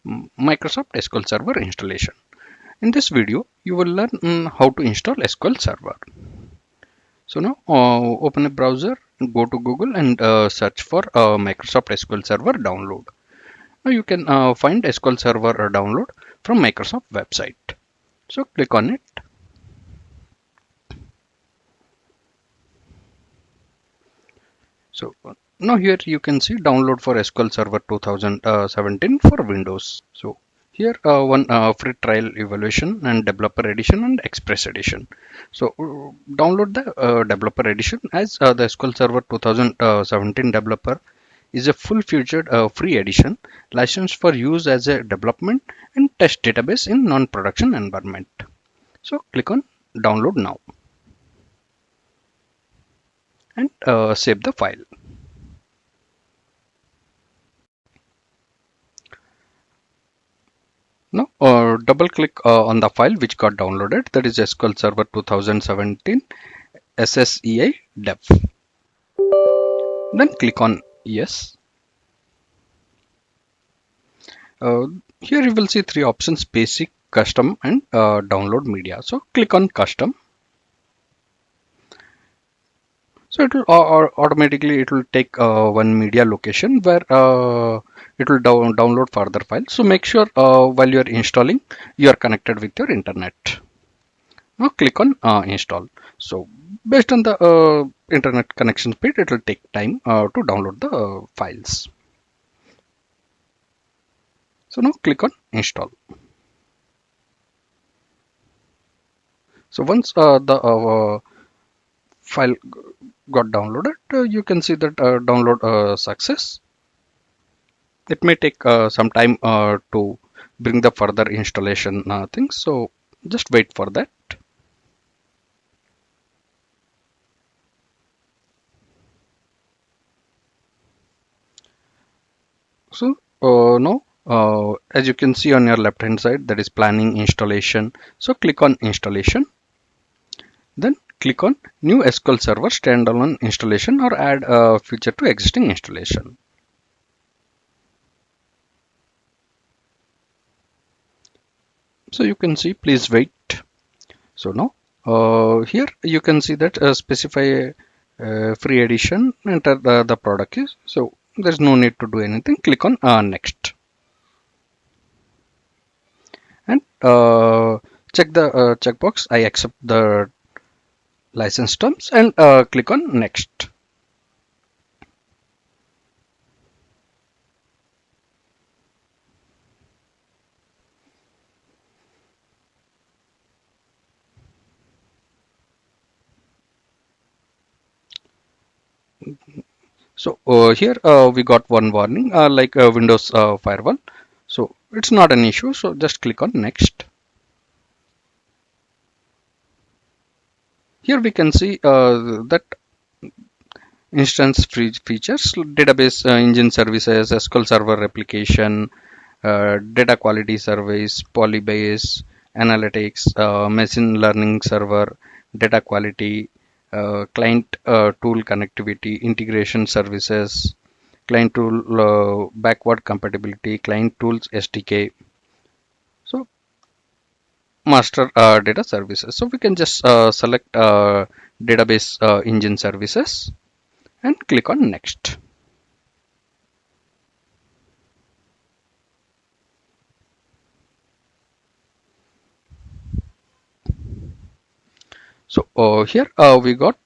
Microsoft SQL Server Installation. In this video, you will learn how to install SQL Server. So now open a browser, go to Google and search for Microsoft SQL Server download. Now you can find SQL Server download from Microsoft website. So click on it. So now here you can see download for SQL Server 2017 for Windows. So here one free trial evaluation and developer edition and express edition. So download the developer edition as the SQL Server 2017 developer is a full-featured free edition licensed for use as a development and test database in non-production environment. So click on download now and save the file. Now double click on the file which got downloaded, that is SQL Server 2017 SSEI dev. Then click on yes. Here you will see three options: basic, custom and download media. So click on custom. So it will automatically it will take one media location where it will download further files. So make sure while you are installing, you are connected with your internet. Now click on install. So based on the internet connection speed, it will take time to download the files. So now click on install. So once the file got downloaded, you can see that download success. It may take some time to bring the further installation things. So just wait for that. So now as you can see on your left hand side, that is planning installation. So click on installation. Then click on new SQL Server standalone installation or add a feature to existing installation. So you can see, please wait. So now here you can see that specify free edition, enter the product is. So there's no need to do anything. Click on next. And check the checkbox. I accept the license terms and click on next. So here we got one warning like Windows firewall. So it's not an issue. So just click on next. Here we can see that instance features, database engine services, SQL Server replication, data quality surveys, polybase, analytics, machine learning server, data quality, client tool connectivity, integration services, client tool backward compatibility, client tools SDK. So master data services. So we can just select database engine services and click on next. So here we got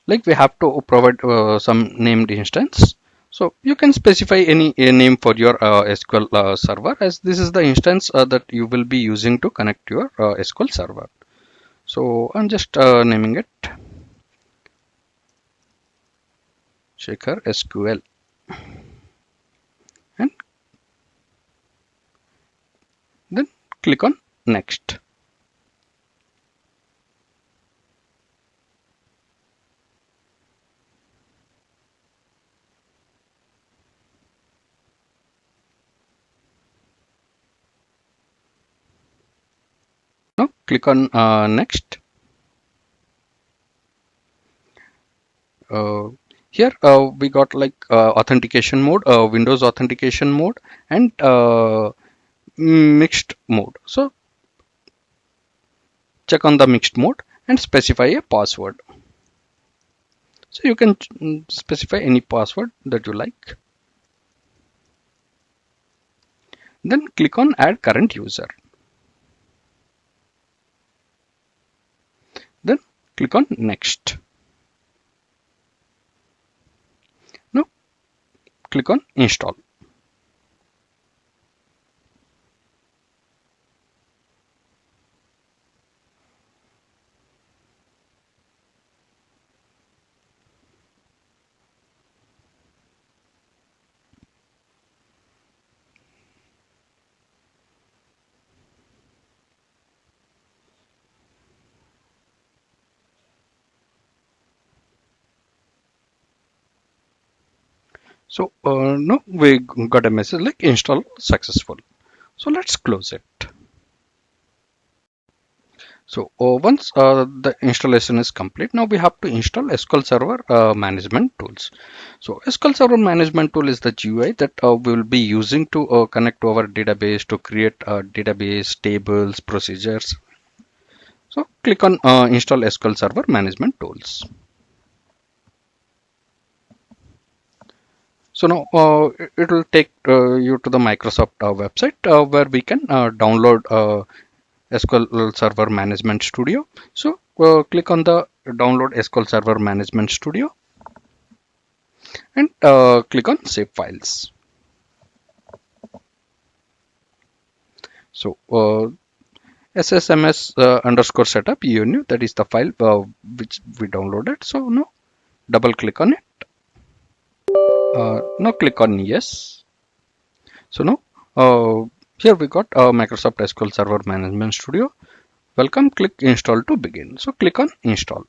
like we have to provide some named instance. So you can specify any name for your SQL server, as this is the instance that you will be using to connect your SQL server. So I'm just naming it Shekhar SQL and then click on next. Now click on next. Here we got like authentication mode, Windows authentication mode, and mixed mode. So check on the mixed mode and specify a password. So you can specify any password that you like. Then click on add current user. Then click on next. Now click on install. So now we got a message like install successful. So let's close it. So once the installation is complete, now we have to install SQL Server management tools. So SQL Server management tool is the GUI that we will be using to connect to our database to create database tables, procedures. So click on install SQL Server management tools. So now it will take you to the Microsoft website where we can download SQL Server Management Studio. So click on the download SQL Server Management Studio and click on save files. So SSMS underscore setup UNU, that is the file which we downloaded. So now double click on it. Now click on yes. So now here we got Microsoft SQL Server Management Studio. Welcome, click install to begin. So click on install.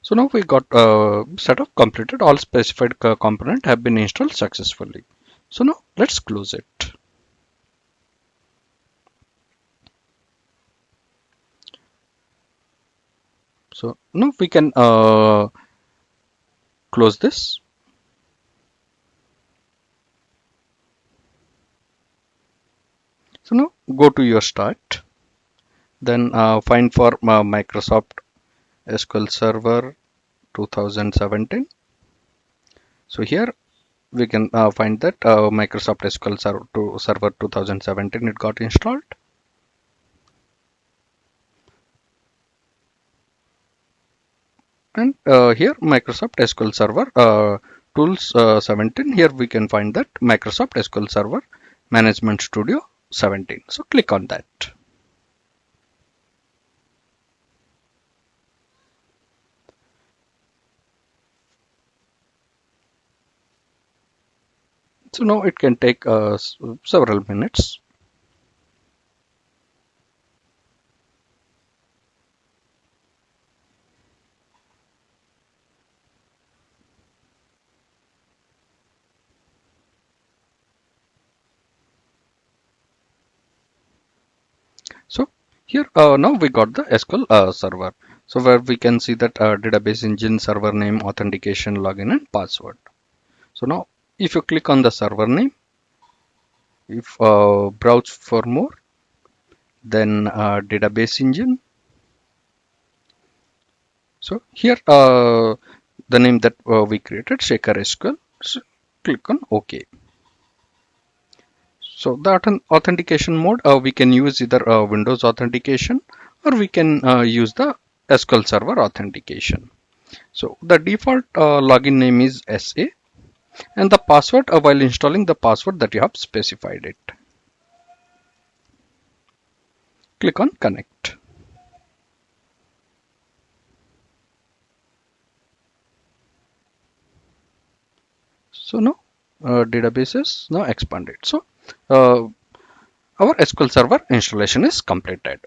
So now we got setup completed. All specified component have been installed successfully. So now let's close it. So now we can close this. So now go to your start. Then find for Microsoft SQL Server 2017. So here we can find that Microsoft SQL Server 2017 it got installed. And here Microsoft SQL Server Tools 17. Here we can find that Microsoft SQL Server Management Studio 17. So click on that. So now it can take several minutes. So here now we got the SQL Server. So where we can see that database engine, server name, authentication, login and password. So now if you click on the server name, if browse for more, then database engine. So here the name that we created, Shaker SQL. So click on OK. So the authentication mode, we can use either Windows authentication or we can use the SQL Server authentication. So the default login name is SA and the password while installing the password that you have specified it. Click on connect. So now database is now expanded. So our SQL Server installation is completed.